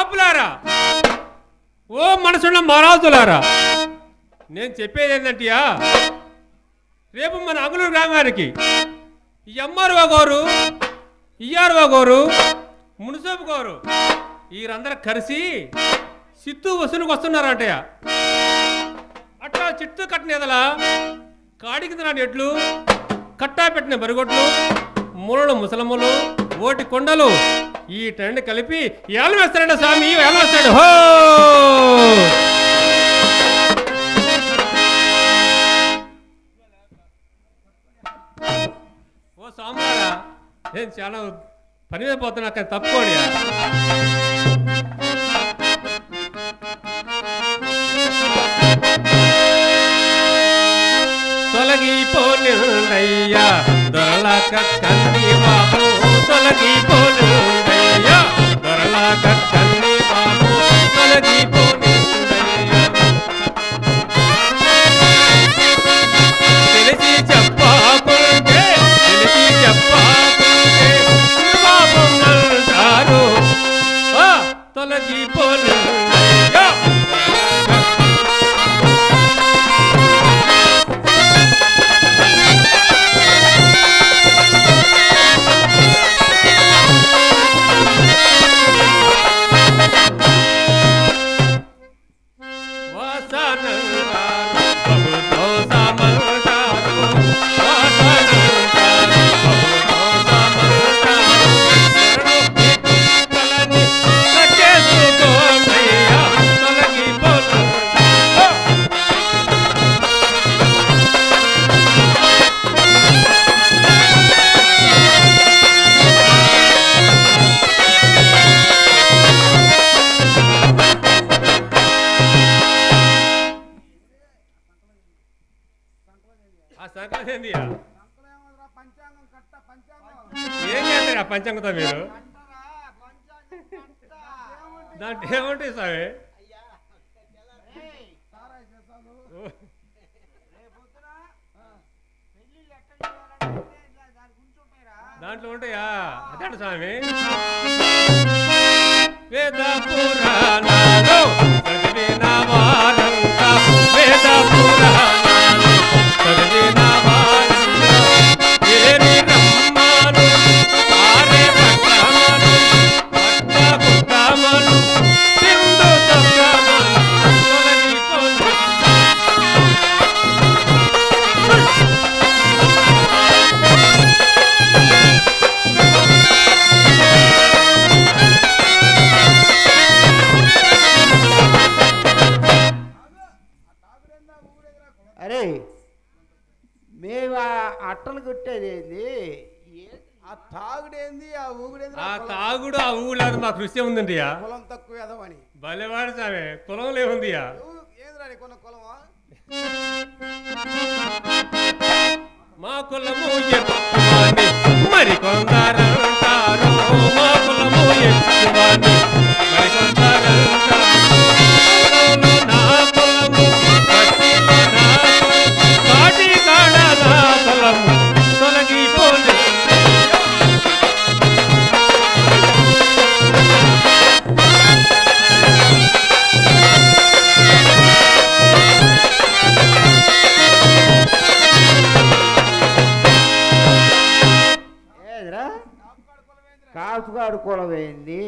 కాపులారా, ఓ మనసున్న మహారాజులారా, నేను చెప్పేది ఏంటంటయా, రేపు మన అంగుళూరు గ్రామానికి ఎంఆర్ఓ గారు, ఈఆర్ఓ గారు, మున్సిపల్ గారు వీరందరూ కలిసి చిత్తూ వసూలుకు వస్తున్నారంటయ్యా. అట్లా చిత్తూ కట్టిన ఎదలా కాడికి తిన ఎడ్లు, కట్టా పెట్టిన బరిగొడ్లు, మూలలు ముసలమ్మలు, ఓటి కొండలు ఈ ట్రెండ్ కలిపి ఏళ్ళు వేస్తారంట స్వామి, ఏళ్ళు వేస్తాడు. హో ఓ స్వాములారా, నేను చాలా పని మీద పోతున్నా, కానీ తప్పుకోండి. తొలగిపోనుండయ్యా దొరలాక కన్ని బాబు, తొలగిపోనుండయ్యా దొరలాక కన్ని బాబు, తొలగిపోనుండయ్యా. తెలిసి చెప్పకుంటే, తెలిసి చెప్పకుంటే బాబు అంటారు, తొలగిపోనుండయ్యా. ఏం చేస్తారా పంచాంగంతో మీరు? దాంట్లో ఏముంటాయి సామి? దాంట్లో ఉంటాయా? అదే స్వామి, వేద పురాణాలు చదివిన వారంతా, వేద పురాణాలు చదివిన వారంతా ఏరి రమ్మను, తారే పట్టమను, పట్ట పుట్టమను, సింధు తగ్గమను, తొలగిపోను. అరే మేము అట్టలు కొట్టేది ఏంది? ఆ తాగుడేంది, ఆ ఊగుడేంది? ఆ తాగుడు ఆ ఊగులేదు మాకు దృశ్యం ఉందండి. కులం తక్కువ ఎదవని భలేవాడు సామె, కులం లేవుందియా. ఏంద్రా కొన్న కులమా? మా కులము ఎక్కువని మరి కొందరంటారు, మా కులము ఎక్కువని మరి కొందరంటారు. నా కులము పట్టిలో నా కాటి కాడ నా కులము తొలగిపోలే. కాపుగాడు కులమైంది.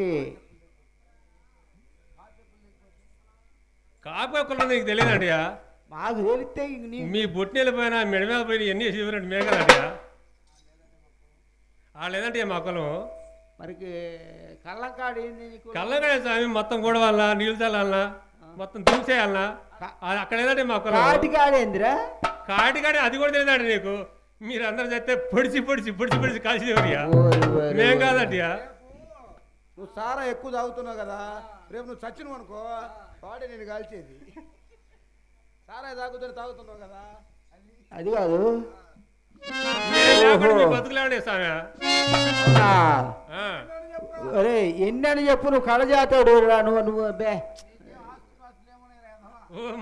కాపుగా కులం నీకు తెలియదండి. మాకు తెలిస్తే మీ బొట్టినీళ్ళ పైన మెడ మీద పోయిన ఎన్ని చూసినట్టు మేఘలండి. వాళ్ళు ఏదంటే మా కులం మరికి కళ్ళంకాడు ఏంది? కళ్ళంకాడే స్వామి, మొత్తం కూడా వాళ్ళ నీళ్ళు చల్లాలన్నా, మొత్తం దించేయాలన్నా, అక్కడ ఏదంటే మా కులం. కాటికాడేందిరా? కాటికాడే అది కూడా తెలియదండి నీకు. మీరు అందరు చెప్తే పొడిచి పొడిచి పొడిచి పొడిచి కలిసి మేం కాదండి. నువ్వు సారా ఎక్కువ తాగుతున్నావు కదా, రేపు నువ్వు చచ్చినవు అనుకో వాడే నేను కాల్చేది. సారా తాగుతున్నావు కదా. అది కాదు, బతుకులేవండి స్వామి. అరే ఎన్నని చెప్పు, నువ్వు కళజాతాడు నువ్వు బే.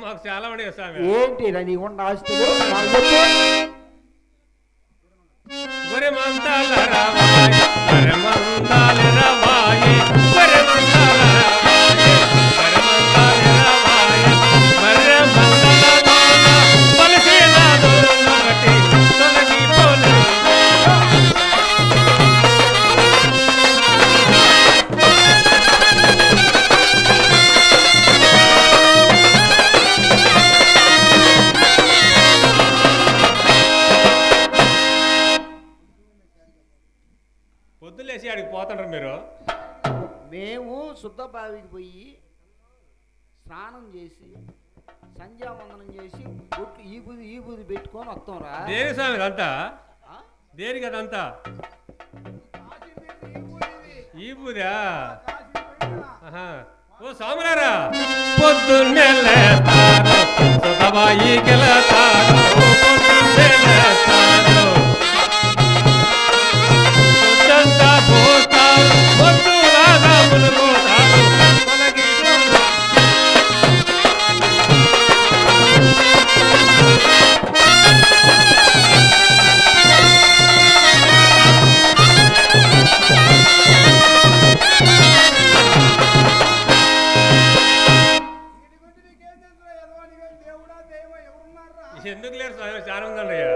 మాకు చాలా ఉండే స్వామి. ఏంటి నీకున్న ఆస్తులు? ఒరే మందాల రవాయి, ఒరే మందాల రవాయి, ఒరే మందాల రవాయి. శుద్ధ బావికి పోయి స్నానం చేసి సంధ్యావందనం చేసి బొట్లు ఈ బూది పెట్టుకొని వస్తాం రా. దేని స్వామి అదంతా? దేనికి అదంతా? ఈ బూదా? ఓ స్వాములారా, పొద్దున్నే లేస్తారు సుఖబాయికి లేస్తారు, పొద్దున్నే లేస్తారు పొద్దంతా పోస్తారు, పొద్దులాగా మునుగుతారు మనకి. ఎందుకు లేరు స్వామి? చాలా ఉందండి అయ్యా.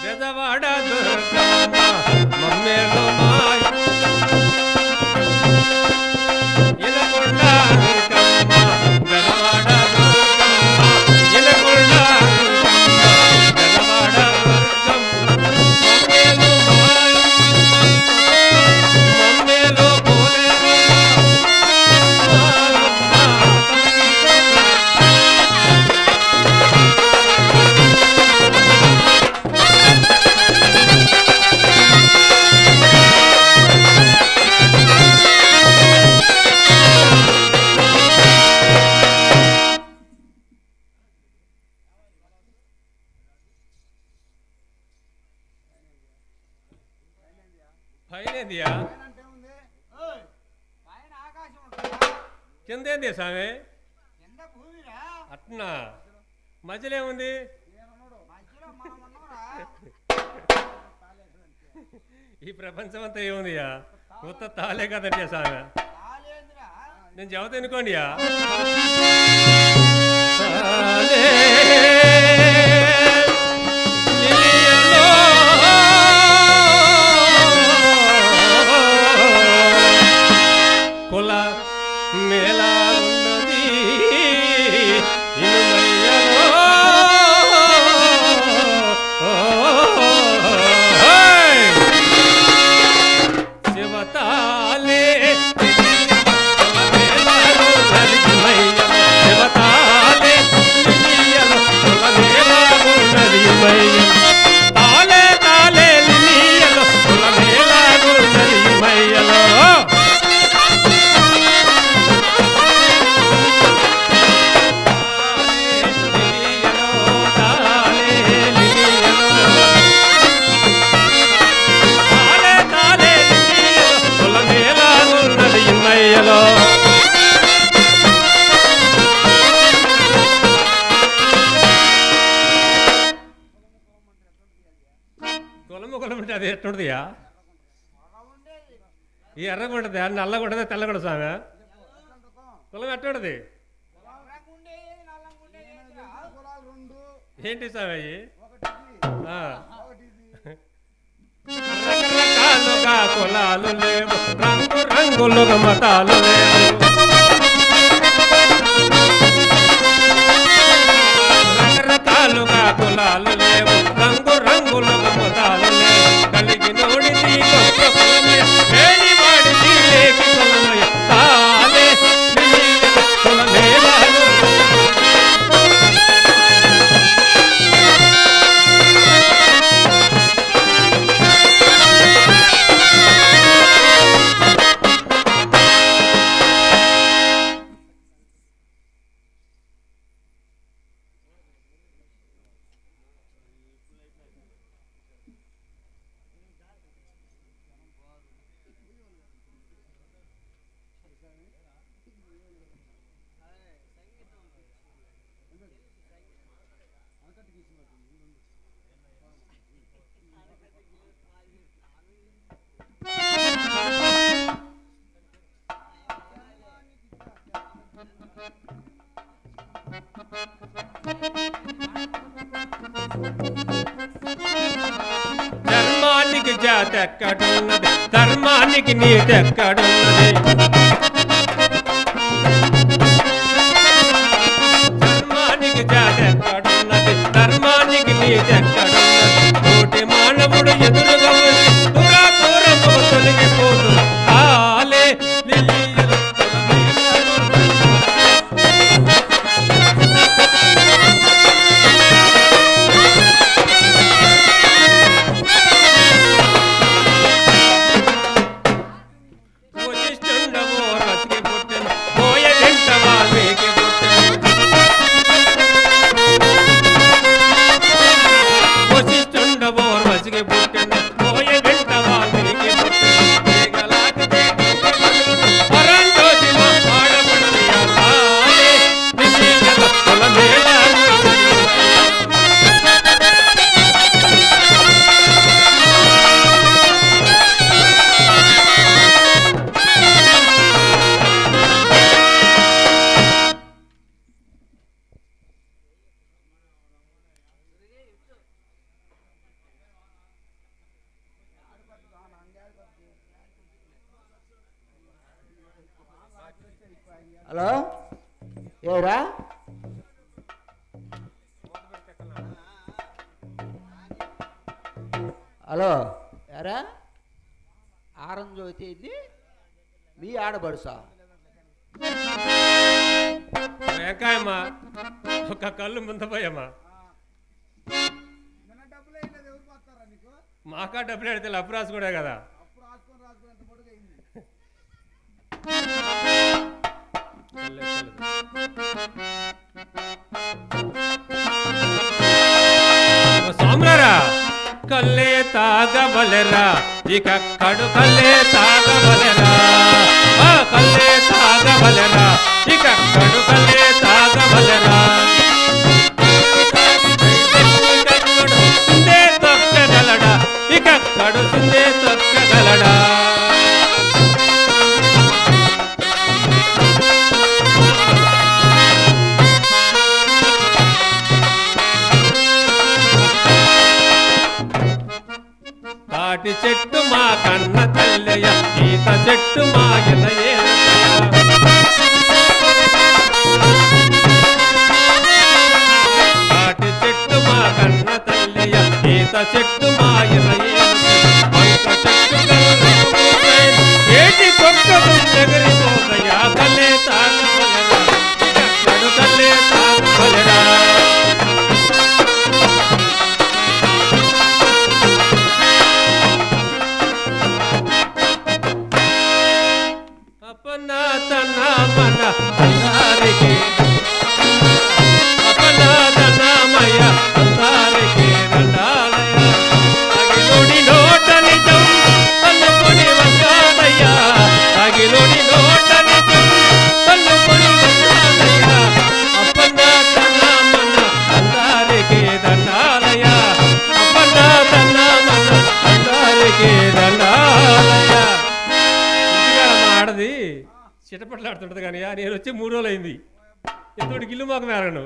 బెదవాడ దుర్గమ్మ మమ్మేలో మాయ ఇనకొండ దుర్గమ్మ, బెదవాడ దుర్గమ్మ ఇనకొండ దుర్గమ్మ, బెదవాడ దుర్గమ్మ మమ్మేలో మాయ మమ్మేలో పోలేరు పైనేదియా? కిందేంది స్వామి? అట్నా? మధ్యలో ఏముంది? ఈ ప్రపంచం అంతా ఏముందియా? కొత్త తాలే కదండి స్వామి. నేను చెబుతా అనుకోండియా. కుల మేళా ఉన్నది ఇనుమయ్యలో, శివతాలే శివతాలే తాలే తాలే లిలియలో కుల మేళా ఉన్నది మయ్యలో. కులముకులమంటే అది ఎట్టుంటుందియా? ఈ ఎర్రగా ఉంటుంది, నల్లగా ఉంటుంది, తెల్లగా ఉంటుంది స్వామి. కులం ఎట్టుంటుంది? ఏంటి స్వామి అయ్యి? రకరకాలుగా కులాలు లేవు, రంగు రంగులుగా మతాలు లేవు, రకరకాలుగా కులాలు లేవు, రంగు రంగులుగా మతాలు లేవు. కలిగి నోడిది గొప్ప కులమయ, లేని వాడిది లేకి కులమయ, తాలే కులమేలాలు. ధర్మానికి జాతి ఎక్కడున్నది, ధర్మానికి నీతి ఎక్కడున్నది, ధర్మానికి జాతి ఎక్కడున్నది, ధర్మానికి నీతి ఎక్కడున్నది. తోటి మానవుడు ఎదురుగా హలో ఏరా హలో ఎరా ఆరం జ్యోతి ఇది మీ ఆడబడుసా వెంకాయమ్మా ఒక కళ్ళు ముందపోయమ్మా మాకా డబ్బులు అడితే అప్పు రాసుకోడే కదా సోమరారా కల్లే తాగవలెరా ఇక కడు కల్లే తాగవలెరా కల్లే తాగవలెరా ఇక కడు కల్లే తాగవలెరా సిందే తొక్కగలడా ఇక కడు సిందే తొక్కగలడా తాటి చెట్టు మా కన్న తల్లయ్య ఈత చెట్టు మా తాటి చెట్టు మా కన్న తల్లయ్య ఈత చెట్టు మా ఏటి తొక్కదు ఎగిరిపోదయ్యా కల్లే తాగవలెరా కడు కల్లే తాగవలెరా అపనాథనామన అందారికి అపనాథనామయ అందారికి దండాలయ అగిలోని నోట నిజం తన్నుకొని వస్తాదయ్యా అగిలోని నోట నిజం తన్నుకొని వస్తాదయ్యా అపనాథనామన అందారికి దండాలయ అపనాథనామన అందారికి దండాలయ ఆడది చిటపట్లాడుతుంటది కానీ నేను వచ్చి 3 రోజులు అయింది ఎంతోటి గిల్లు మాకు మేరను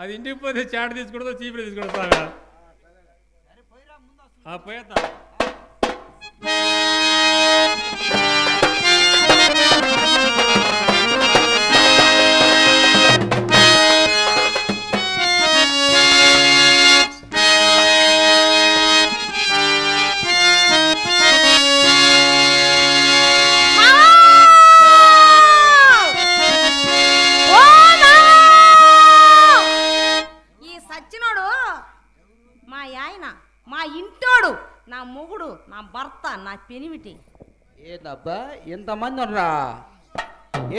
అది ఇంటికి పోతే చాట తీసుకుంటుందో చీపులు తీసుకుంటా పోయేస్తా నా పెనిమిటి ఏందబ్బా ఇంతమంది ఉన్నా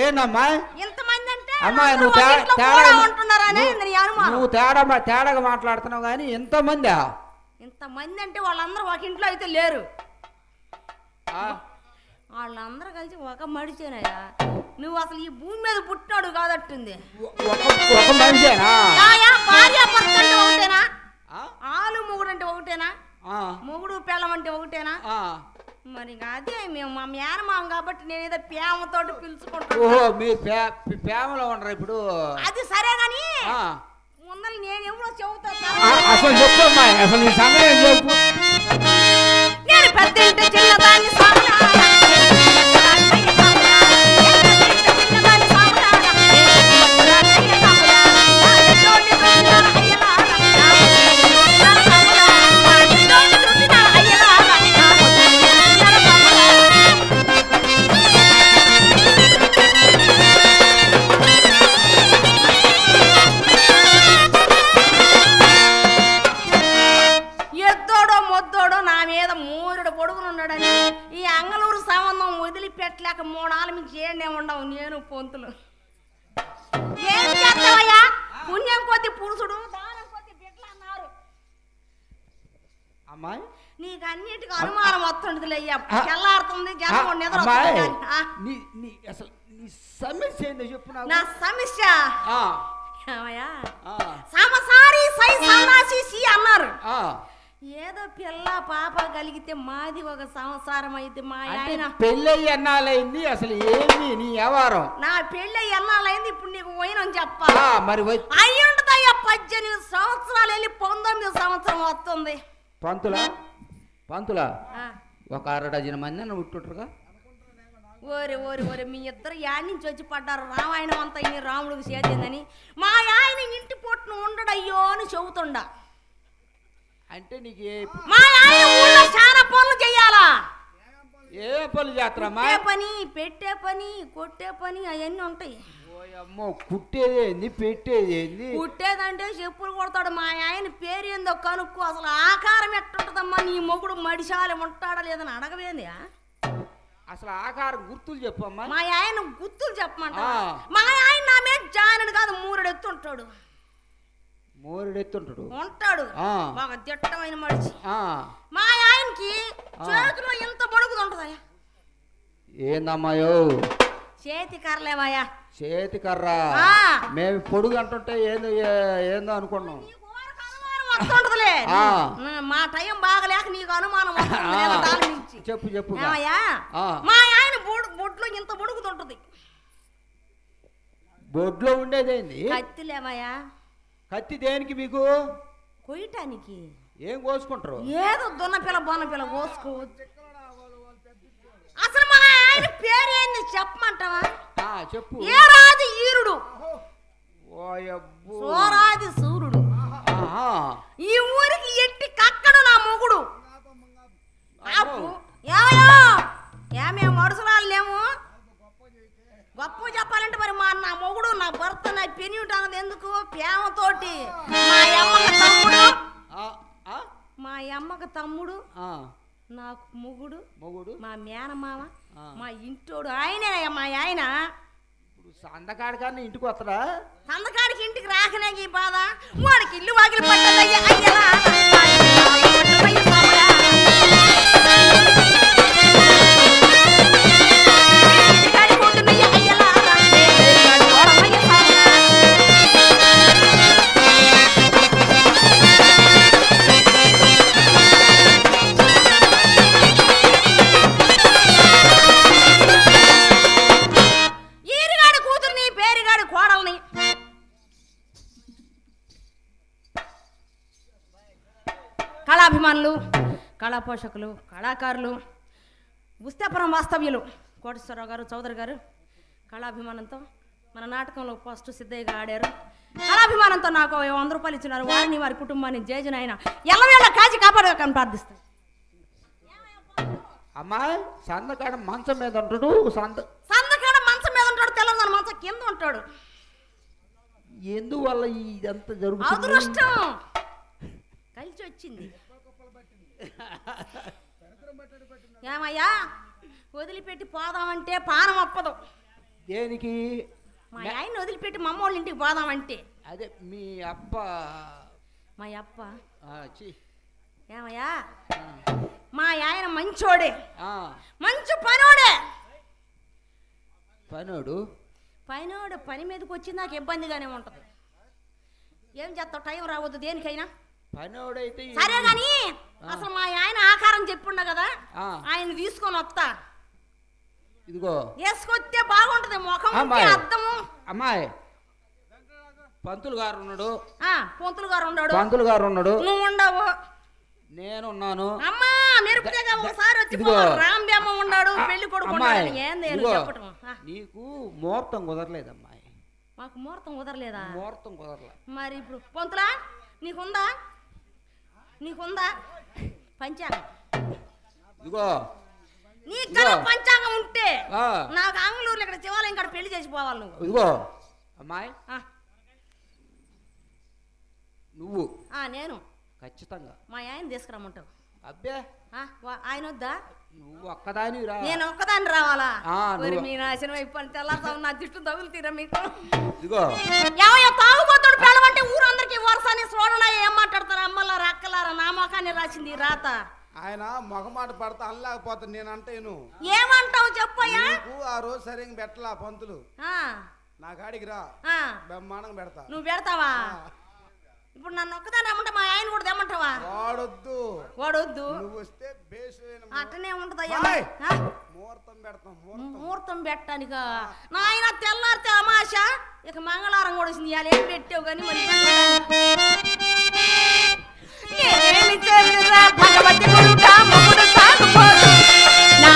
ఏనమ్మా ఇంతమంది అంటే అమ్మాయి నువ్వు తేడాగా మాట్లాడుతున్నావు కానీ ఇంతమంది అంటే వాళ్ళందరూ ఒక ఇంట్లో అయితే లేరు వాళ్ళందరూ కలిసి ఒక మడిచేనయ్యా నువ్వు అసలు ఈ భూమి మీద పుట్టినాడు కాదట్టుంది ఒక మనిషేనా భార్య భర్త అంటే ఒకటేనా ఆలు మొగుడు అంటే ఒకటేనా మొగుడు పెళ్ళం అంటే ఒకటేనా మరి అదే మేము మా మేనమాం కాబట్టి నేను ఏదో ప్రేమతోటి పిలుచుకుంటాను ఓహో మీరు ప్రేమలో ఉండరు ఇప్పుడు అది సరే గాని ముందర నేను ఎవరో చెబుతాను అసలు చెప్పమ్మా అసలు నీ సమయం చెప్పు నేను పెద్ద చిన్నదాన్ని పెట్టలేక 3 ఆల నుంచి ఏడే ఉండవు నేను పొంతులు ఏం చేస్తావయ్యా పుణ్యం కొద్ది పురుషుడు దానం కొద్ది బిడ్డలు అన్నారు అమ్మాయి నీకు అన్నిటికీ అనుమానం వస్తుండదులే అయ్యా తెల్లారుతుంది జనం నిద్ర అసలు నీ సమస్య ఏందో చెప్పు నా సమస్య ఏమయ్యా సమసారి సై సన్నాసి అన్నారు ఏదో పిల్ల పాప కలిగితే మాది ఒక సంసారం అయితే మా ఆయన పెళ్ళి ఎన్నాళ్ళైంది అసలు ఏమి నీ వ్యవహారం నా పెళ్ళి ఎన్నాళ్ళైంది ఇప్పుడు నీకు పోయినని చెప్పాలి మరి అయ్యి ఉంటుందయ్యా 18 సంవత్సరాలు వెళ్ళి 19 సంవత్సరం వస్తుంది పంతులా ఒక 6 డజన్ మంది అని పుట్టుంటారుగా ఓరే ఓరే ఓరే మీ ఇద్దరు యాడ్ నుంచి వచ్చి పడ్డారు రామాయణం అంతా ఇన్ని రాముడికి చేతిందని మా ఆయన ఇంటి పొట్టును ఉండడయ్యో అని చెబుతుండ అంటే నీకు మా ఆయన ఊళ్ళో చాలా పనులు చెయ్యాలా ఏ పనులు చేస్తారమ్మా పని పెట్టే పని కొట్టే పని అవన్నీ ఉంటాయి అమ్మో కుట్టేది ఏంది పెట్టేది ఏంది కుట్టేదంటే చెప్పులు కొడతాడు మా ఆయన పేరు ఏందో కనుక్కో అసలు ఆకారం ఎట్టుంటదమ్మా నీ మొగుడు మడిశాలి ఉంటాడా లేదని అడగవేంది అసలు ఆకారం గుర్తులు చెప్పమ్మా మా ఆయన గుర్తులు చెప్పమంట మా ఆయన నా మీద జానుడు కాదు మూరెడు ఎత్తుంటాడు మోరెడెత్తుంటాడు ఉంటాడు బాగా దిట్టమైన మడిచి మా ఆయనకి చేతిలో ఎంత బొడుగుది ఉంటదయ్యా ఏందమ్మాయో చేతి కర్రలేమయ్యా చేతి కర్ర మేము పొడుగు అంటుంటే ఏందో అనుకున్నాం వస్తుంటదిలే మా టైం బాగలేక నీకు అనుమానం చెప్పు చెప్పు మా ఆయన బొడ్లో ఇంత బొడుగుతుంటది బొడ్లో ఉండేదేంది కత్తిలేమయ్యా కత్తి దేనికి మీకు కొయ్యటానికి ఏం కోసుకుంటారు ఏదో దున్నపిల్ల బొన్నపిల్ల కోసుకోవచ్చు అసలు మా ఆయన పేరు ఏంది చెప్పమంటావా చెప్పు ఏరాది ఈరుడు సోరాది సూర్యుడు ఈ ఊరికి ఎట్టి కక్కడు నా మొగుడు ఏమే మడుసురాలు లేము గొప్ప చెప్పాలంటే మరి నా మొగుడు నా భర్త నా పెని ఉంటుంది ఎందుకు ప్రేమతోటి మా అమ్మకు తమ్ముడు నాకు మొగుడు మా మేనమామ మా ఇంటోడు ఆయనే మా ఆయన సందకాడి కానీ ఇంటికి వస్తాడా సందకాడికి ఇంటికి రాకనే ఈ బాధ వాడికి ఇల్లు వాకిలి పట్టదయ్యా కళాభిమానులు కళా పోషకులు కళాకారులు ఉస్తేపురం వాస్తవ్యులు కోటేశ్వరరావు గారు చౌదరి గారు కళాభిమానంతో మన నాటకంలో ఫస్ట్ సిద్ధయ్యగా ఆడారు కళాభిమానంతో నాకు 100 రూపాయలు ఇచ్చినారు వారిని వారి కుటుంబాన్ని జయజనైన ఎల్లవేళ కాచి కాపాడకని ప్రార్థిస్తాను అమ్మాయి సందకాడ మంచం మీద ఉంటాడు సందకాడ మంచం మీద ఉంటాడు తెలంగాణ మంచం కింద ఉంటాడు ఎందువల్ల ఇదంతా జరుగుతుంది అదృష్టం కలిసి వచ్చింది ఏమయ్యా వదిలిపెట్టి పోదామంటే పానం అప్పదు దేనికి మా ఆయన వదిలిపెట్టి మా అమ్మ వాళ్ళ ఇంటికి పోదామంటే అదే మీ అప్ప మా అప్ప ఏమయ్యా మా ఆయన మంచోడే మంచి పనోడే పనోడు పని మీదకి వచ్చి నాకు ఇబ్బందిగానే ఉంటది ఏం చేస్తావు టైం రావద్దు దేనికైనా పనోడైతే సరే గాని అసలు మా ఆయన ఆకారం చెప్పుండ కదా ఆయన తీసుకొని వస్తా ఇదిగో వేసుకొస్తే బాగుంటది ముఖం అర్థము అమ్మాయి పంతులు గారు ఉన్నాడు పంతులు గారు ఉన్నాడు నువ్వు ఉండవు నేనున్నాను అమ్మా మెరుపుగా ఒకసారి వచ్చి రాంబేమ్మ ఉన్నాడు పెళ్లి కొడుకు ఉన్నాడు ఏంది చెప్పటం నీకు ముహూర్తం కుదరలేదమ్మాయి మాకు ముహూర్తం కుదరలేదా ముహూర్తం కుదరలే మరి ఇప్పుడు పంతులా నీకుందా పంచాంగం ఇదిగో నీకు పంచాంగం ఉంటే నాకు ఆంగ్లూరులో ఇక్కడ శివాలయం ఇక్కడ పెళ్లి చేసిపోవాలి నువ్వు ఇదిగో అమ్మాయి నువ్వు నేను ఖచ్చితంగా మా ఆయన తీసుకురమ్మంటావు అబ్బే ఆయన వద్దా నువ్వు ఒక్కదాని రా నేను ఒక్కదాన్ని రావాలా మీ నాశనం అయిపోయి తెల్లారు నా దిష్టు తగులుతీరా మీకు ఇదిగో తాగుబోతాడు పెళ్ళమంటే ఊరందరికి వరుసని చూడలా ఏం మాట్లాడతారు అమ్మలారా అక్కలారా నా మొఖాన్ని రాసింది రాత ఆయన మొగమాట పడతా అనలేకపోతా నేను అంటేను ఏమంటావు చెప్పయ్యా ఆ రోజు సరిగ్గా పెట్టలా పంతులు నా కాడికి రా బ్రహ్మాండంగా పెడతా నువ్వు పెడతావా ఇప్పుడు నన్ను ఒక్కదాన్ని రమ్మంటే మా ఆయన కూడా తెమ్మంటావా వాడొద్దు నువ్వు వస్తే అట్టనే ఉంటదయ్యా ముహూర్తం పెడతాం ముహూర్తం పెట్టానిక నాయన తెల్లారితే అమాష ఇక మంగళవారం కూడా వచ్చింది ఇవాళ ఏం పెట్టావు కానీ మరి భగవతి నా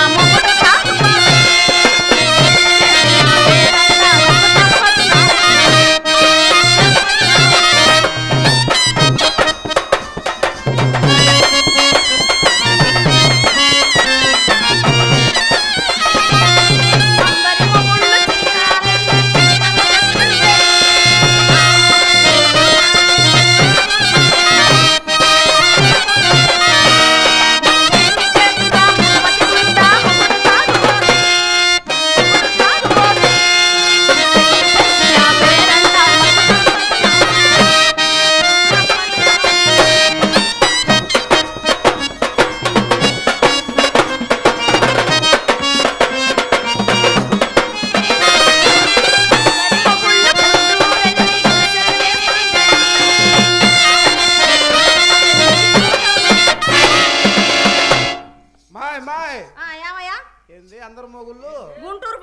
ఏంది అందరు మొగుళ్ళు గుంటూరు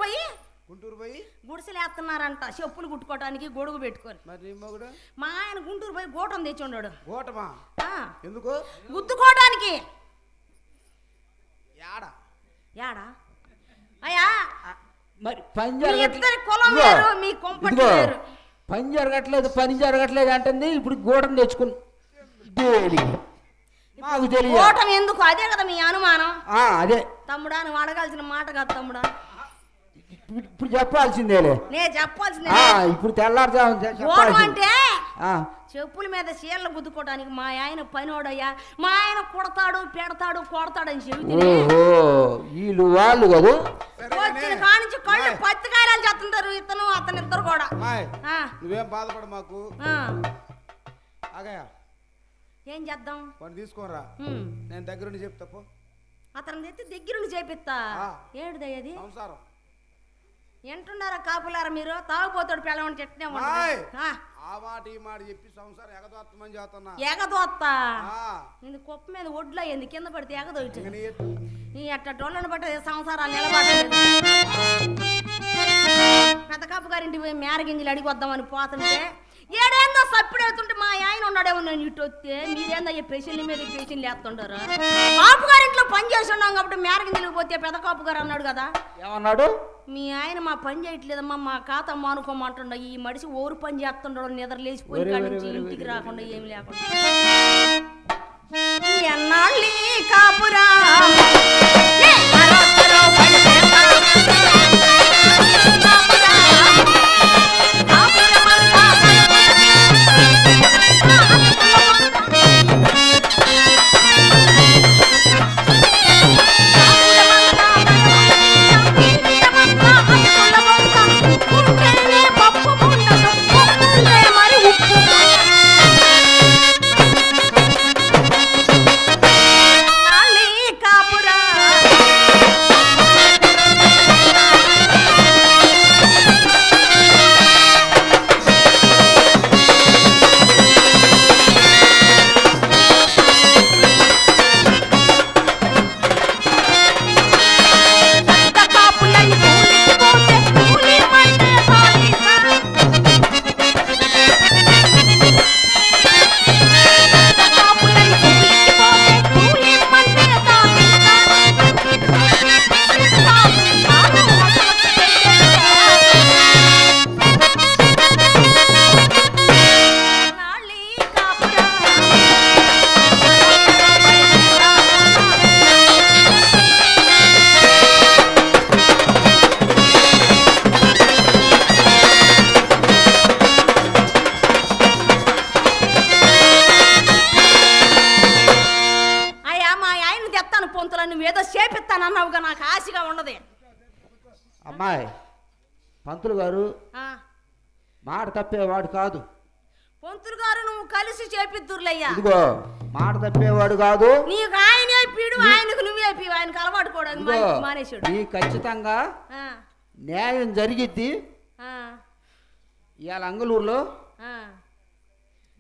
పోయి గుడిసెలు వేస్తున్నారంట చెప్పులు కుట్టుకోవడానికి గొడుగు పెట్టుకొని. మరి నీ మొగుడు? మా ఆయన గుంటూరు పోయి గోటం తెచ్చుండాడు. గోటమా? ఎందుకు? గుద్దుకోవడానికి. యాడా యాడా అయ్యా మరి పని జరగట్లేదు, పని జరగట్లేదు, పని జరగట్లేదు అంటుంది. ఇప్పుడు గోటం తెచ్చుకుని మాకు తెలియదు. గోటం ఎందుకు? అదే కదా మీ అనుమానం. అదే తమ్ముడా, నువ్వు అడగాల్సిన మాట కాదు తమ్ముడా. ఇప్పుడు చెప్పాల్సిందేలే. నేను చెప్పాల్సిందే. ఇప్పుడు తెల్లారుజాము అంటే చెప్పుల మీద చీరలు గుద్దుకోవడానికి మా ఆయన పనివాడయ్యా. మా ఆయన కొడతాడు, పెడతాడు, కొడతాడని చెబితే వీళ్ళు వాళ్ళు కదా వచ్చిన కానించి కళ్ళు పత్తికాయలు చేస్తుంటారు ఇతను అతను ఇద్దరు కూడా. నువ్వేం బాధపడ మాకు. ఏం చేద్దాం? తీసుకోరా, నేను దగ్గరుండి చెప్తా. అతను తెచ్చి దగ్గరుండి చేపిస్తా. ఏడుదయ్యది సంసారం ఎంటున్నారా కాపులారా మీరు? తాగుపోతాడు పిల్లవని చెట్నే ఆ మాట ఈ మాట చెప్పి సంసారం ఎగదోత్తమని చేస్తున్నా. ఎగదోత్తా ఇది కుప్ప మీద ఒడ్లు అయ్యింది, కింద పడితే ఎగదోటి నీ అట్ట టోళ్ళను పట్ట సంసారాలు నిలబడలేదు. పెద్ద కాపు గారింటి పోయి మేరగింజలు అడిగొద్దామని పోతుంటే ఏడేందో సప్పుడు అవుతుంటే మా ఆయన ఉన్నాడేమో. నేను ఇటు వస్తే మీరేందో పేషెంట్ల మీద పేషెంట్లు వేస్తుంటారు. కాపు గారింట్లో పని చేసి ఉన్నాం కాబట్టి మేరగింజలకు పోతే పెద్ద కాపు గారు అన్నాడు కదా. ఏమన్నాడు? మీ ఆయన మా పని చేయట్లేదమ్మా, మా ఖాతా మానుకోమంటుండ. ఈ మనిషి ఓరు పని చేస్తుండడు, నిద్ర లేచిపోయి కాడి నుంచి ఇంటికి రాకుండా ఏమి లేకుండా. ఎన్నాళ్ళీ కాపురా అమ్మాయి పంతులు గారు మాట తప్పేవాడు కాదు. పంతులు గారు నువ్వు కలిసి చేపిద్దురులయ్యా. ఇదిగో మాట తప్పేవాడు కాదు. నీకు ఆయనే పీడు, ఆయనకు నువ్వే పీడు. ఆయనకు అలవాటు కూడా మానేశాడు. నీ ఖచ్చితంగా న్యాయం జరిగిద్ది. ఇవాళ అంగళూరులో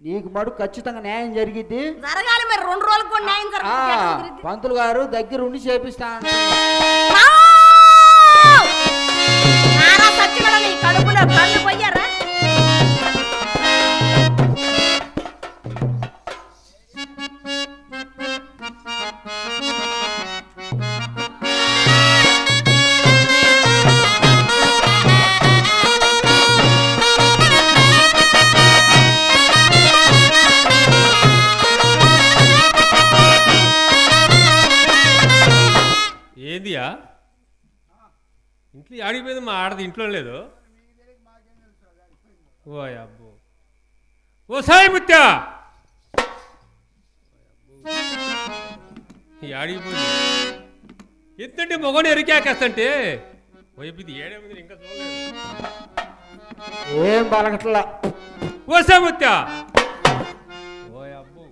నీకు మడు ఖచ్చితంగా న్యాయం జరిగిద్ది. జరగాలి మరి, 2 రోజులకు కూడా న్యాయం జరగాలి. పంతులు గారు దగ్గర ఉండి చేపిస్తాను. కడుపులో కళ్ళు పోయారా? ఏందియా ఇంట్లో ఆడిపోయింది? మా ఆడది ఇంట్లో లేదు. ఓ అబ్బో, ఓ సాయి ముత్య ఆడిపోయింది. ఎంతంటే మొగని ఎరికాకేస్తంటే వైపుది ఏడేమింది ఇంకా చూడలేదు. ఏం బలగట్లా. ఓ సాయి ముత్య. ఓ అబ్బో,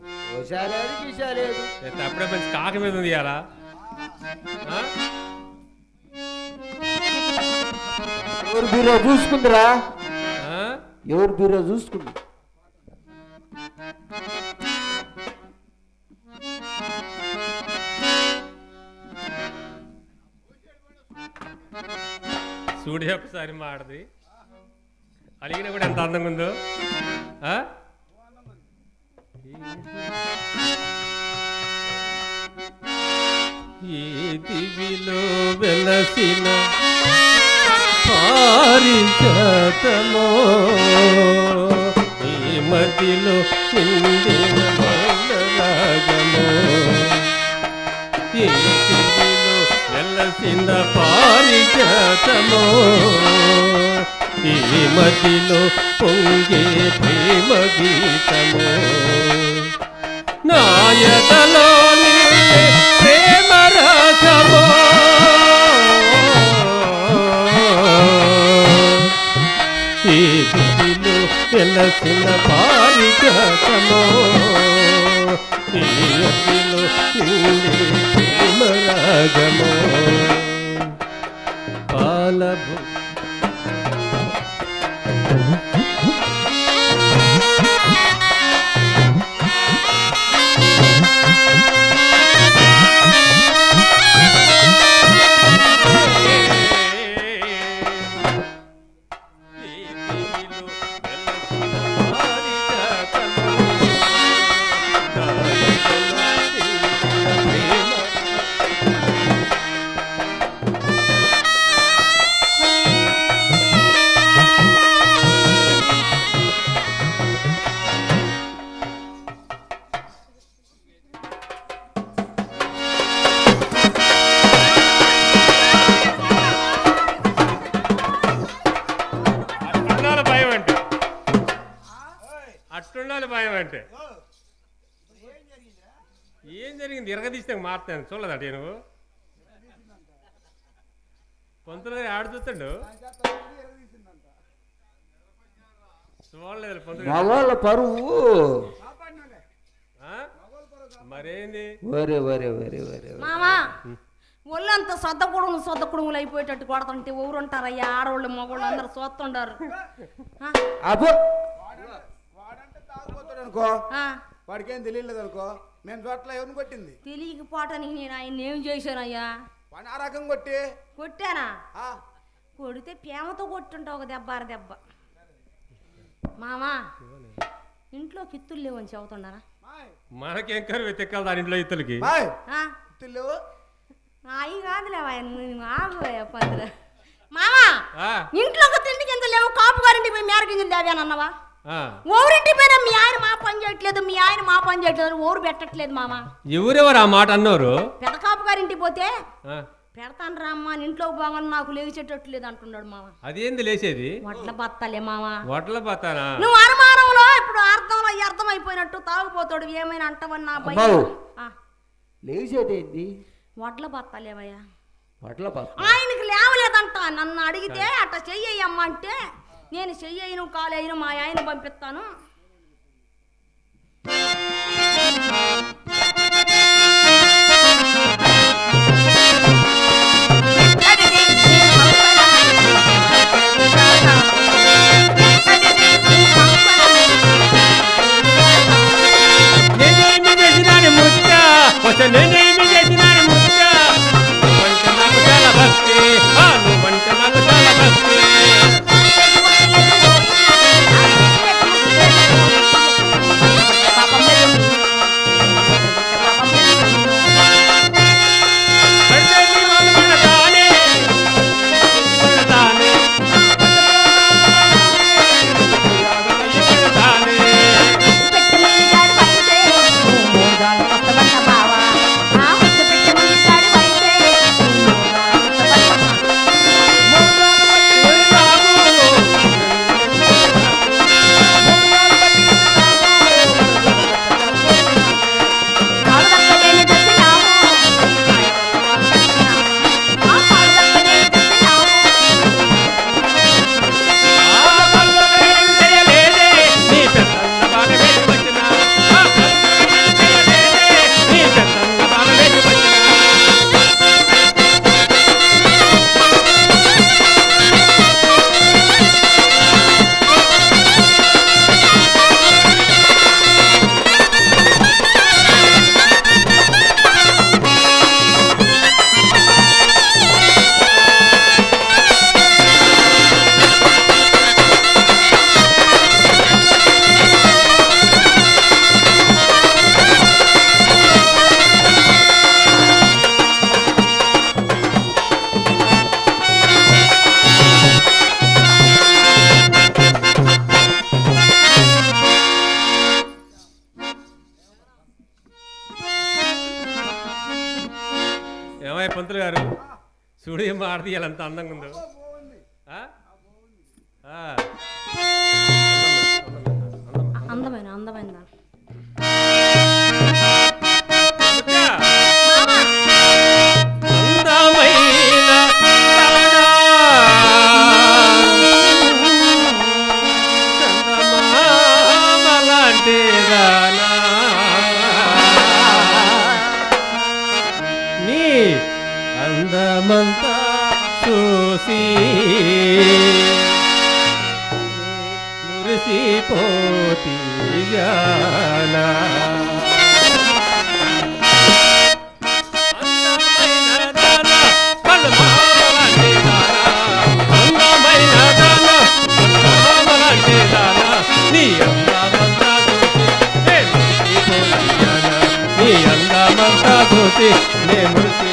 అప్పుడే మంచి కాక మీద ఉంది ఇలా. ఎవరు బీరో చూసుకుందిరా? ఎవరు బీరో చూసుకుంది? చూడే ఒకసారి మాడది అలిగిన కూడా ఎంత అందంగా ఉందో. ఈ దివిలో వెలసిన పారిజాతమో ఈ మదిలో నిండిన మౌనరాగమో ఈ దివిలో వెలసిన పారిజాతమో ఈ మదిలో పొంగే ప్రేమ గీతమో నాయతలో ప్రేమ రసమో ఈ దివిలో వెలసిన పారిజాతమో ఈ మదిలో నిండే ప్రేమ రాగమో పాలభు అట్లుండాలి భయం అంటే. ఏం జరిగింది? ఇరగదీస్తే మారుతాను చూడలేదంటే నువ్వు పంతులు గారు ఆడు చూస్తాడు చూడలేదు పంతులు పరువు మరేంది మామా ఒళ్ళంతా సొద్ద కుడుములు అయిపోయేటట్టు కొడుతుంటే ఊరుంటారయ్యా ఆడవాళ్ళు మగవాళ్ళు అందరు చూస్తుంటారు. అనుకో వాడికి ఏం తెలియలేదు అనుకో మేము చోట్ల ఎవరిని కొట్టింది తెలియకపోవటానికి నేను ఆయన ఏం చేశానయ్యా? వాడిని ఆ రకం కొట్టానా? కొడితే ప్రేమతో కొట్టుంటావు ఒక దెబ్బ అర దెబ్బ. మామా ఇంట్లో కిత్తులు లేవని చెబుతున్నారా? మనకేం కరువు తెక్కాలి దాని ఇంట్లో ఇత్తులకి లేవు అవి కాదులేవా ఆగుయా పందిరా. మామా ఇంట్లోకి తిండికి ఎంత లేవు కాపు గారింటికి పోయి మేరగింజలు లేవని అన్నవా? ఊరింటి పైన మీ ఆయన మా పని చేయట్లేదు మీ ఆయన మా పని చేయట్లేదు ఊరు పెట్టట్లేదు మామ. ఎవరెవరు ఆ మాట అన్నారు? పెద్ద కాపు గారింటికి పోతే పెడతాను రామ్మా ఇంట్లో బాగా నాకు లేచేటట్లేదు అంటున్నాడు మామ. అదేంది లేచేది? వడ్ల బత్తాలే మామ. వడ్ల బత్తానా? నువ్వు అనుమానంలో ఇప్పుడు అర్థమైపోయినట్టు తాగుపోతాడు ఏమైనా అంటావని నా భయం. లేచేదేంది? వడ్ల బత్తాలేవయ్యా. వడ్ల బత్త ఆయనకి లేవలేదంట. నన్ను అడిగితే అట్ట చెయ్యమ్మ అంటే నేను చెయ్యను కాలేను మా ఆయన పంపిస్తాను. చూడు ఏం ఆడది ఎంత అందంగా ఉందో. అందమైన అందమైన అందమంతా చూసి మురిసిపోతి జానా నీ అందమంతా చూసి నే మురిసి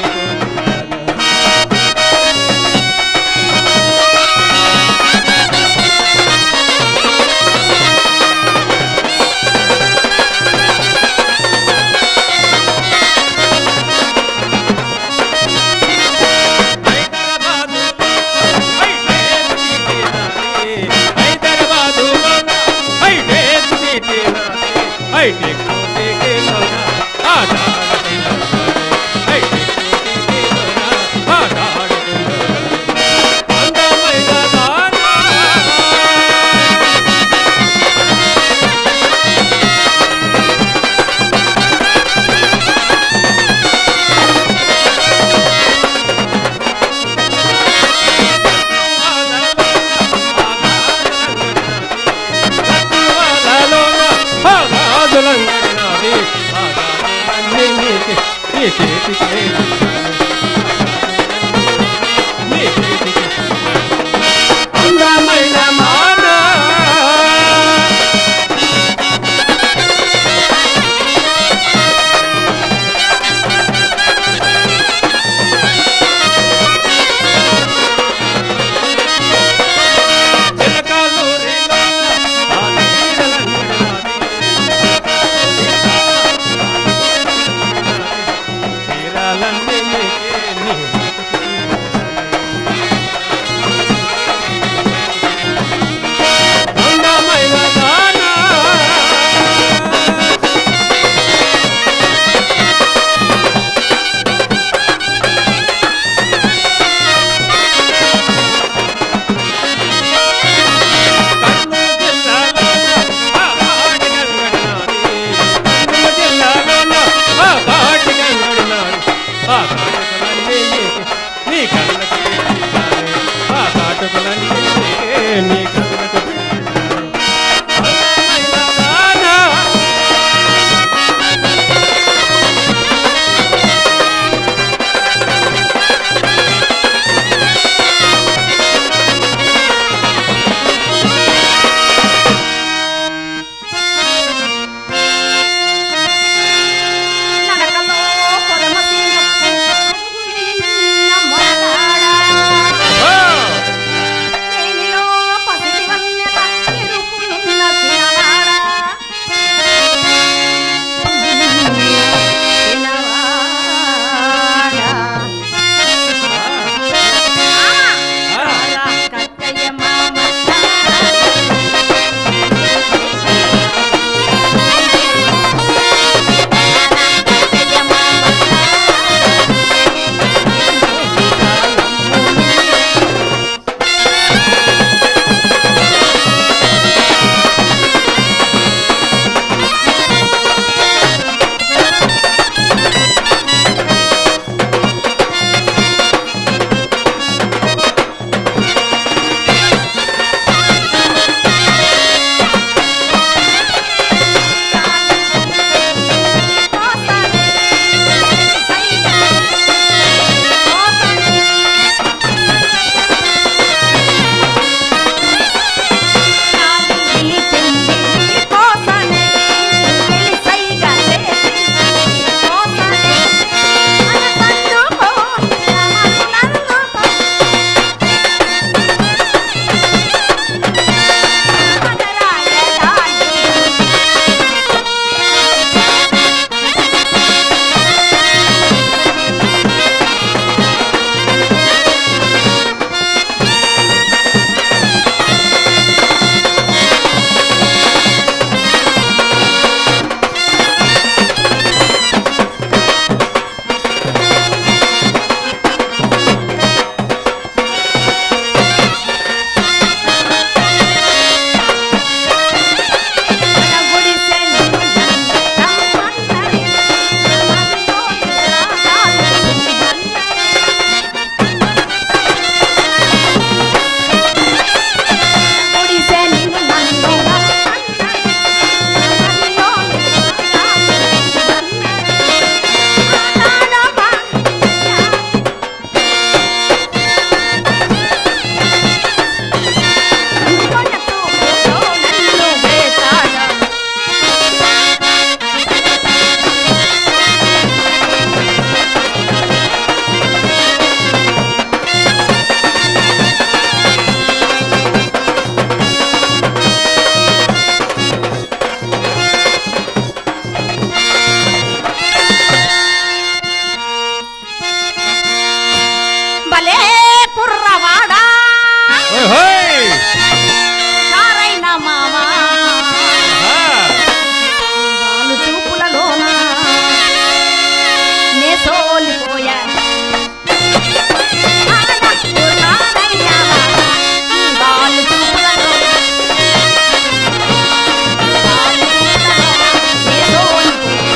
సారైన మావా వాళ్ళు చూపులలోన నే సోలిపోయా వాళ్ళు చూపులలో నే సోలిపోయా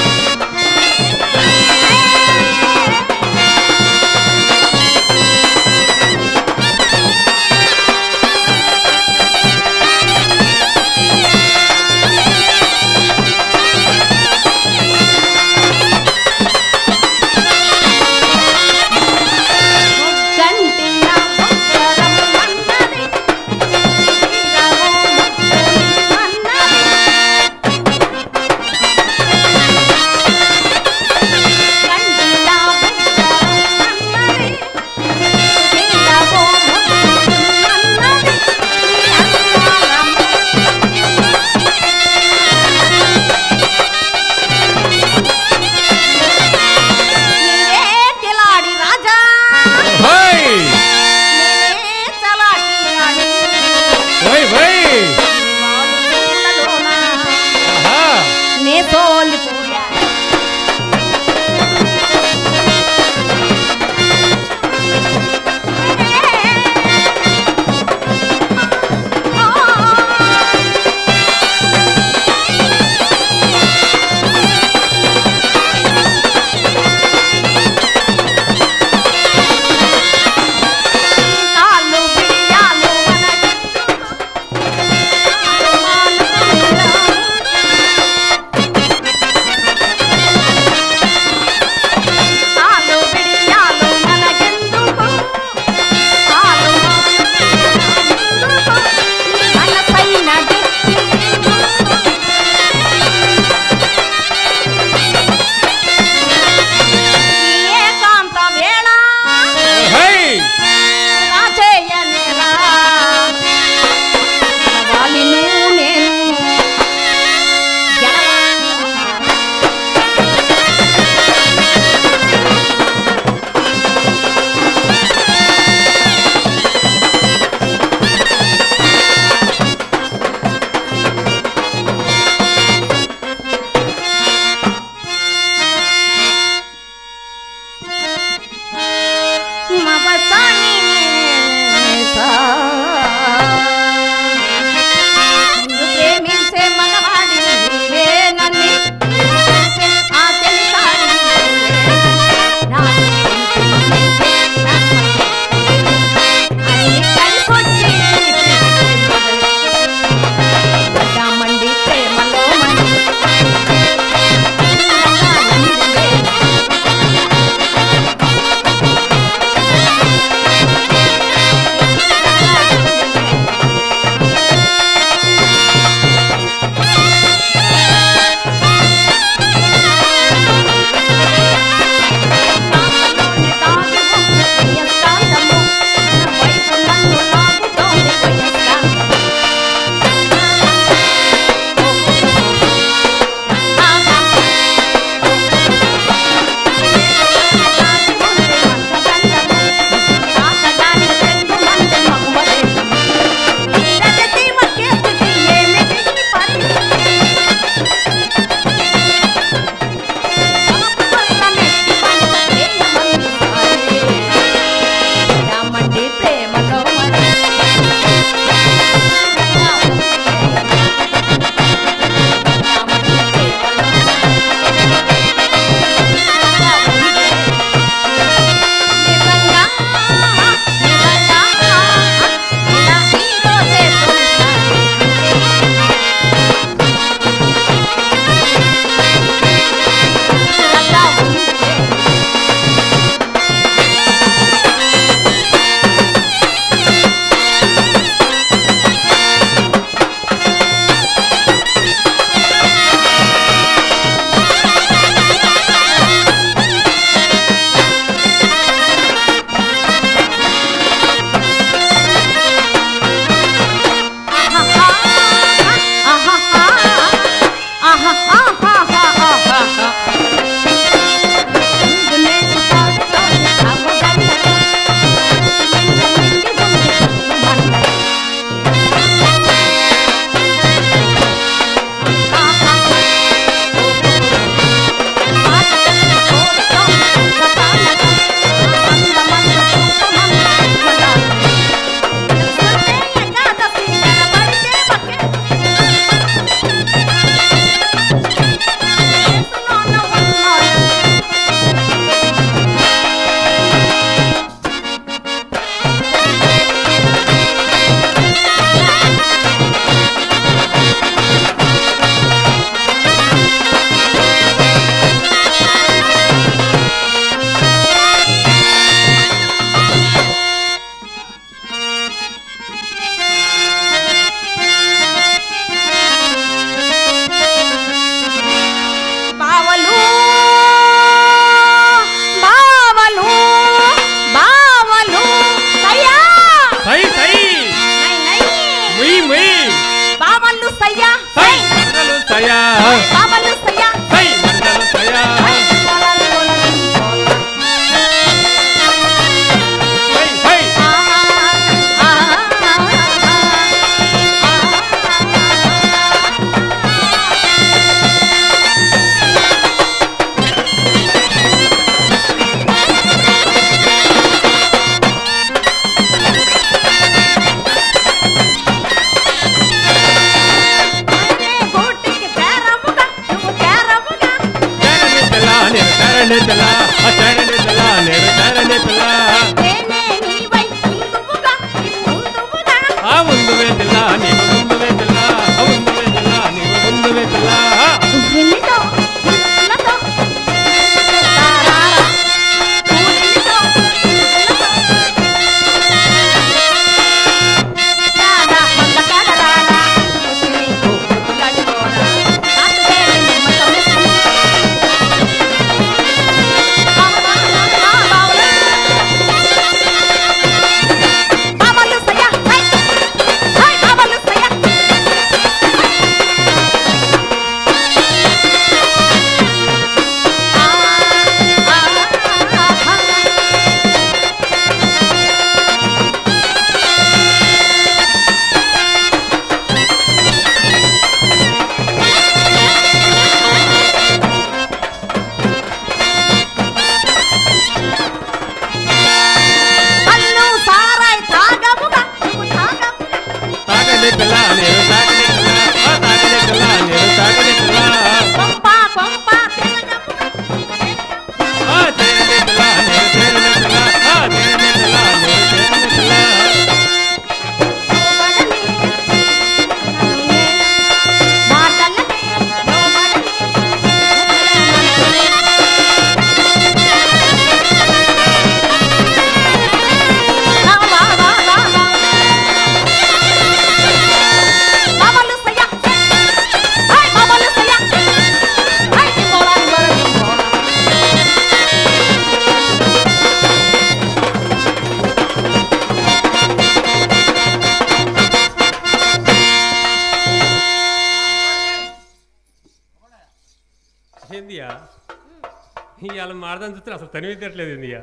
అలా మాడదని చూస్తే అసలు తనివి తిట్టలేదు ఇండియా.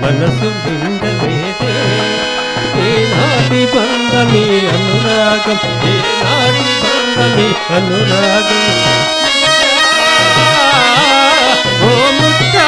మనసు నిండలేదే ఏనాటి బంధమి అనురాగం, ఏనాటి బంధమి అనురాగం. ఓ ముచ్చా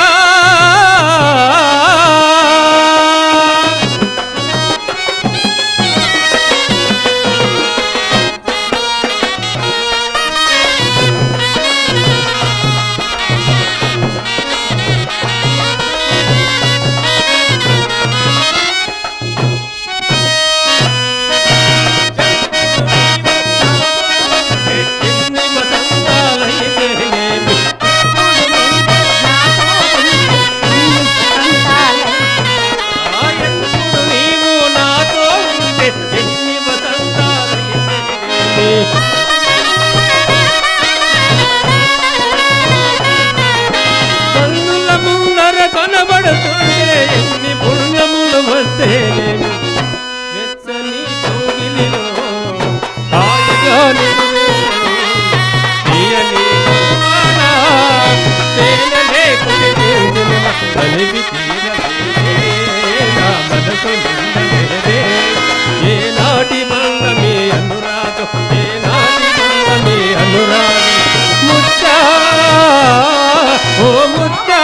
కన్నుల ముందర కనబడుతుంటే ఎన్ని పుణ్యములు వస్తేనేమి, వెచ్చని కోగిలిలో హాయిగా తీయని తేనెలే కుడిపేసిన కలిపి తీరలేదే నా మనసు నిండలేదే ఏనాటి బంధమి అనురాగం, ఏనాటి బంధమి అనురాగం. ముచ్చా ఓ ముచ్చా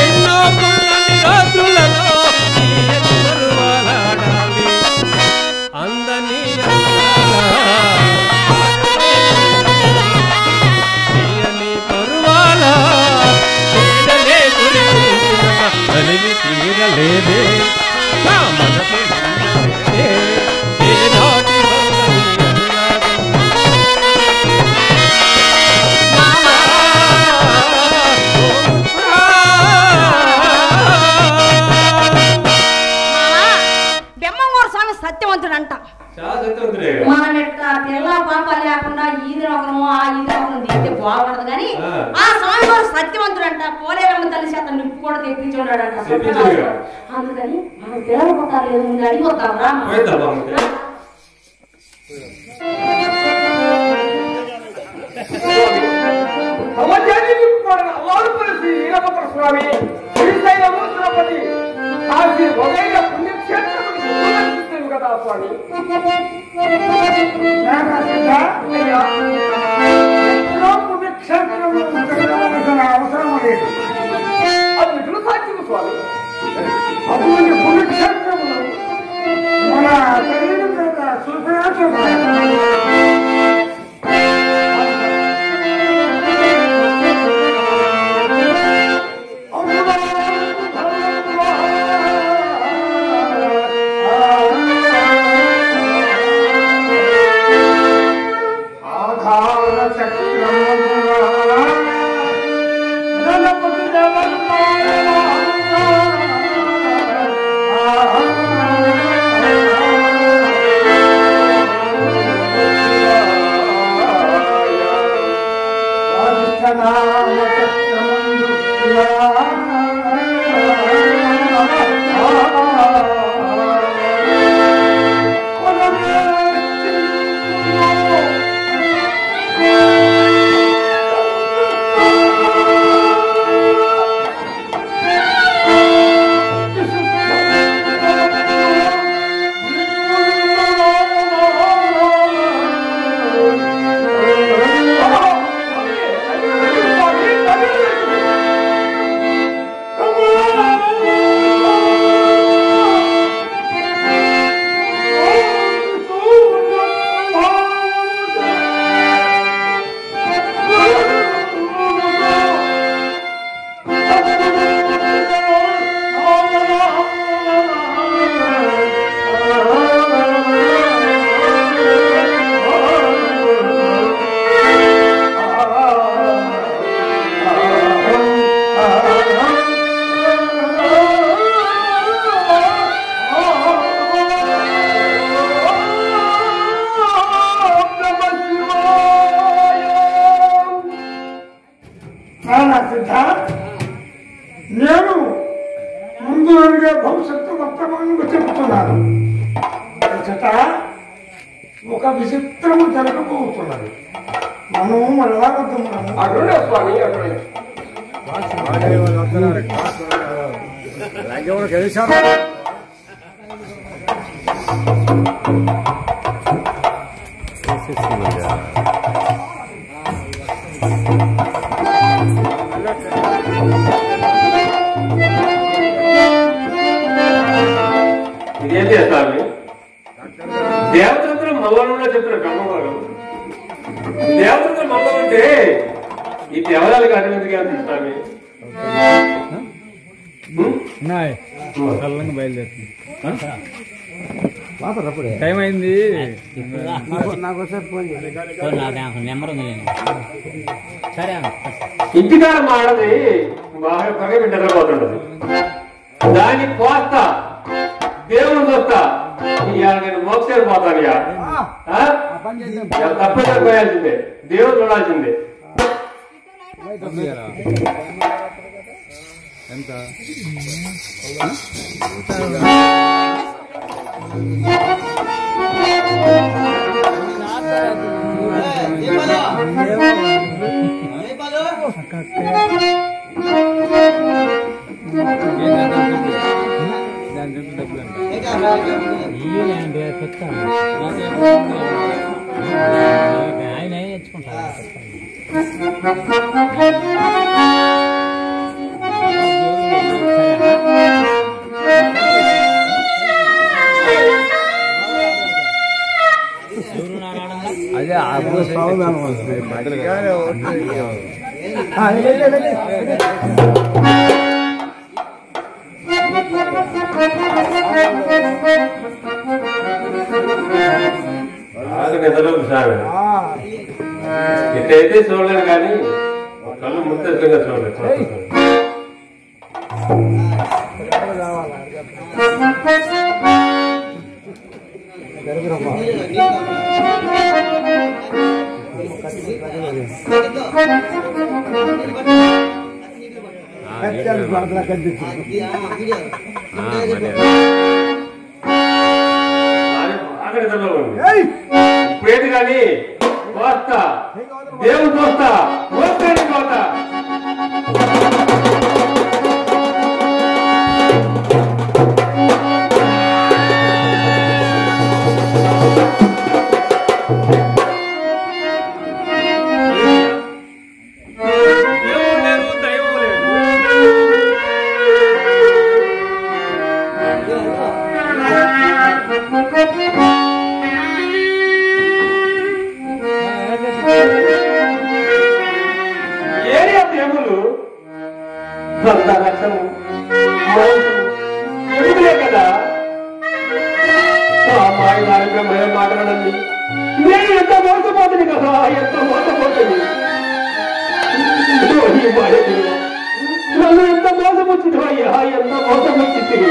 ఎన్నో పుల్లని రాత్రులలో అందని తీయని పరువాల తీరలే కురిపించిన కలిగి తీరలేదే నా మనసు నిండలేదే ఏనాటి బంధమి అనురాగం. బెమ్మంగూరు స్వామి సత్యవంతుడంట. మనం ఎట్లా పిల్ల పాప లేకుండా ఈది రోగము ఆ ఈది రోగం తీస్తే బాగుపడదు కానీ ఆ స్వామి వారు సత్యవంతుడంట. పోలేరమ్మ తల్లి చేత నిప్పు కూడా తెప్పించున్నాడంట. అందుకని మనం పిల్లలు కొట్టాలి లేదు అడిగి వద్దాంరా. స్వామి తిరుపతి కాశీ మొదలైన పుణ్యక్షేత్రం కదా స్వామి. ఎన్నో పుణ్యక్షేత్రంలో అవసరం లేదు, అది ఇట్లు సాధ్యం స్వామి. అటువంటి పుణ్యక్షేత్రములు మన శరీరం మీద ఒక విచిత్రము జరగబోతున్నది. మనం వెళ్ళగలుగుతాం. అక్కడ స్వామి అక్కడ ఇదేం చేస్తాను దేవతంత్రం మల్లవరంలో చెప్తున్నారు బ్రహ్మవారు. దేవతంత్రం మల్లం అంటే ఈ దేవరాలకు అటువంటి స్వామి బయలుదేరుతుంది. టైం అయింది. నెంబర్ ఉంది. సరే ఇంటికాడ మాడది బాగా పగ నిద్రపోతుంటది. దాన్ని పోస్తా దేవుని చూస్తా ఇవాళ నేను మోక్షాన్ని పోతాను. ఇక తప్పనిసరి పోయాల్సిందే, దేవుడు చూడాల్సిందే. ఎంత ఆయన తెచ్చుకుంటా. అదే నిద్రలోకి సార్ ఇటైతే చూడలేను కానీ కళ్ళు ముత్తగా చూడలేదు. బాగా నిద్రలో ఉంది. ఇప్పుడేంటి కానీ పోస్తా దేవుడు పోస్తా పోస్తాను పోతా. ఏరియా దేవులు రక్షము ఎదుగులే కదా. మాయ నాలుగమయ మాట్లాడండి. నేను ఎంత మోసపోతుంది కదా, ఎంత మోసపోతుంది. నన్ను ఎంత మోసముచ్చింది అయ్యా, ఎంత మోసముచ్చింది.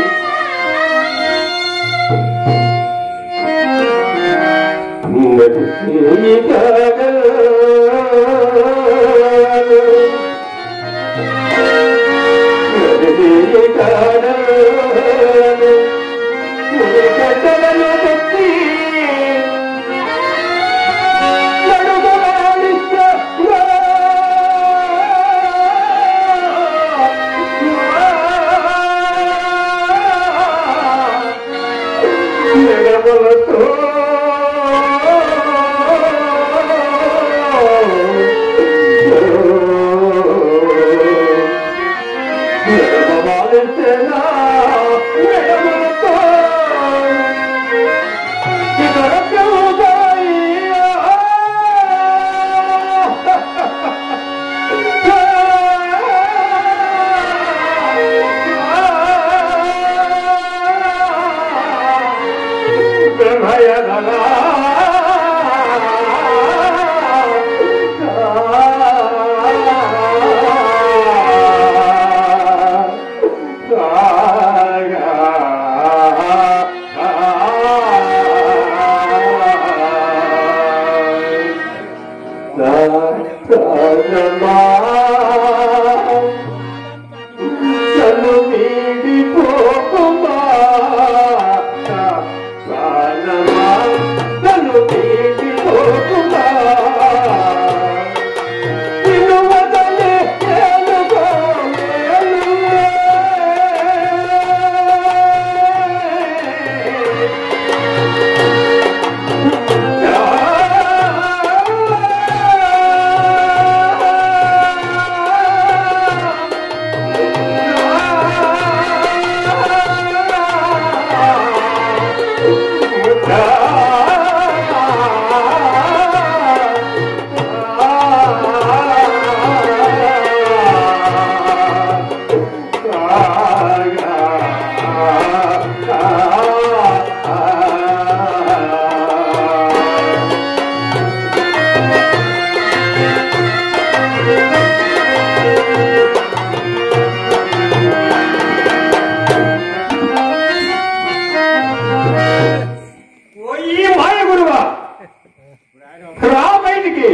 రా బయటికి.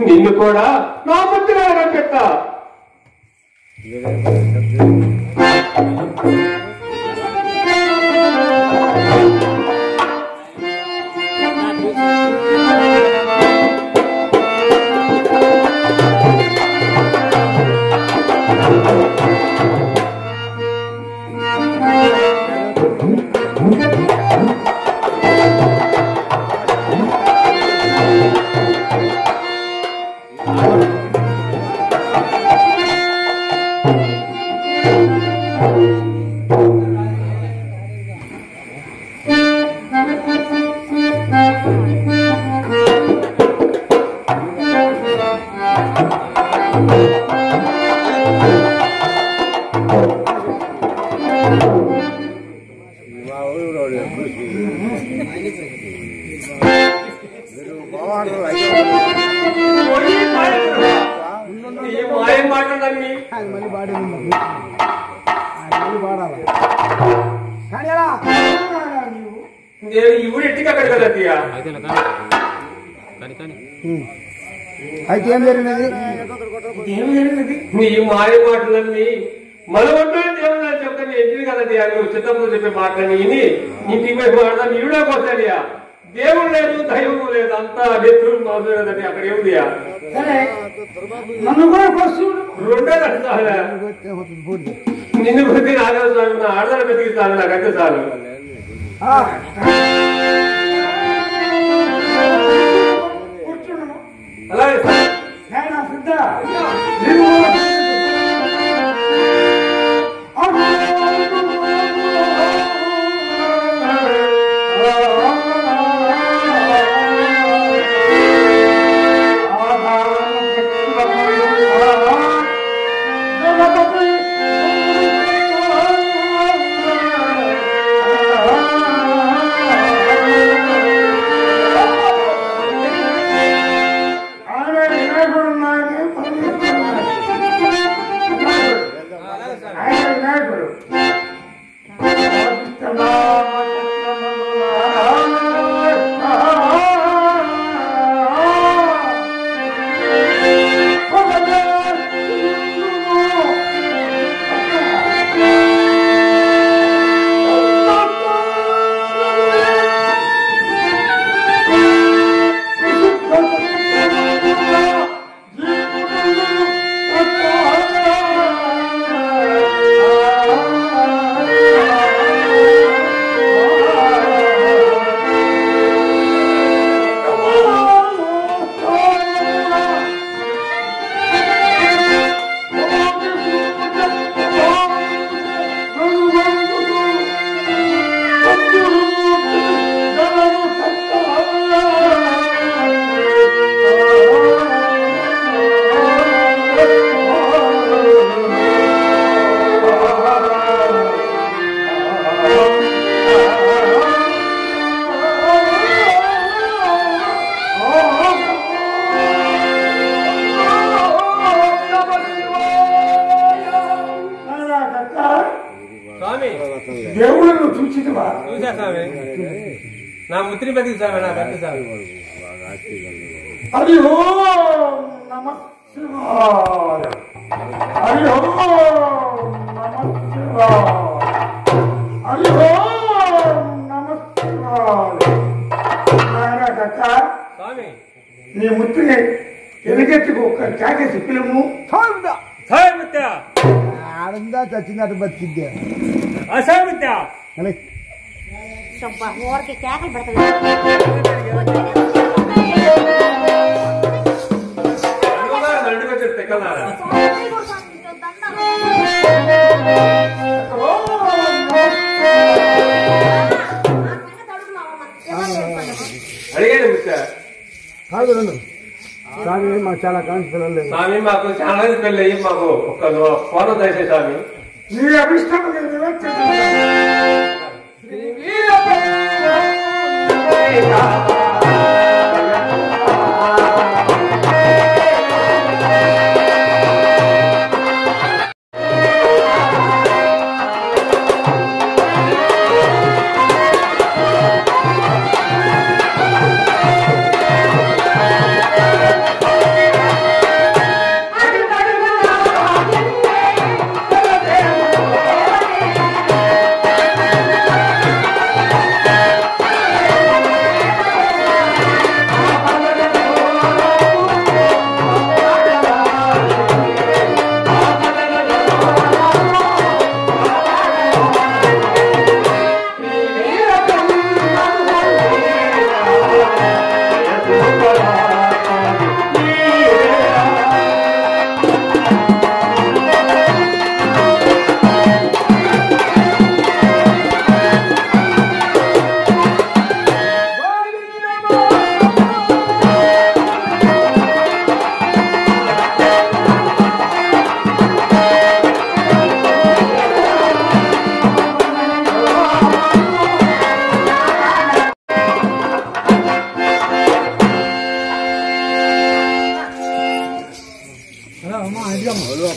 నిన్ను కూడా నా ముద్దుగా కనిపెట్టా. అయితే ఏం జరిగినది? నీ మాయ మాటలన్నీ మన ఒంట్లో దేవుడు చెప్తాను ఎట్టింది కదండి. నువ్వు చిత్తప్పుడు చెప్పే మాటలని విని ఇంటికి పోయి మాట్లాడదాన్ని ఈవిడే పోతాడియా. దేవుడు లేదు, దైవం లేదు, అంతా నెత్తురు మాసం లేదండి. అక్కడ ఏముందియా? రెండే చాలు. నిన్ను బతికి నాదే చాలు, నా ఆడదాన్ని బతికి చాలు, నాకంటే చాలు. అలాగే దేవుళ్ళను చూచివా? చూసా స్వామి, నా ముత్తిని బతికి స్వామి, నా కట్టి స్వామి. హరి ఓం నమః శివాయ. హరి ఓం నమః శివాయ. హరి ఓం నమః శివాయ. నాయనా కక్క, స్వామి నీ ముత్తుని ఎలుగెత్తుకు ఒక్క చాకేసి పిలుము. ఆడందా చచ్చినట్టు బతికిద్దే. ఊరికి కేకలు పెడతాడు. అడిగాను కాదు రెండు స్వామి, మాకు చాలా కాంతి పిల్లలు లేదు స్వామి, మాకు చాలా పిల్లలు అయ్యి మాకు ఒక్క ఫోన్ దయచేసి స్వామి. నీ అభిష్టం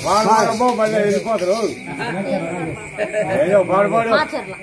పాడు మళ్ళీ వెళ్ళిపోతారు ఏదో పాడు మాచర్ల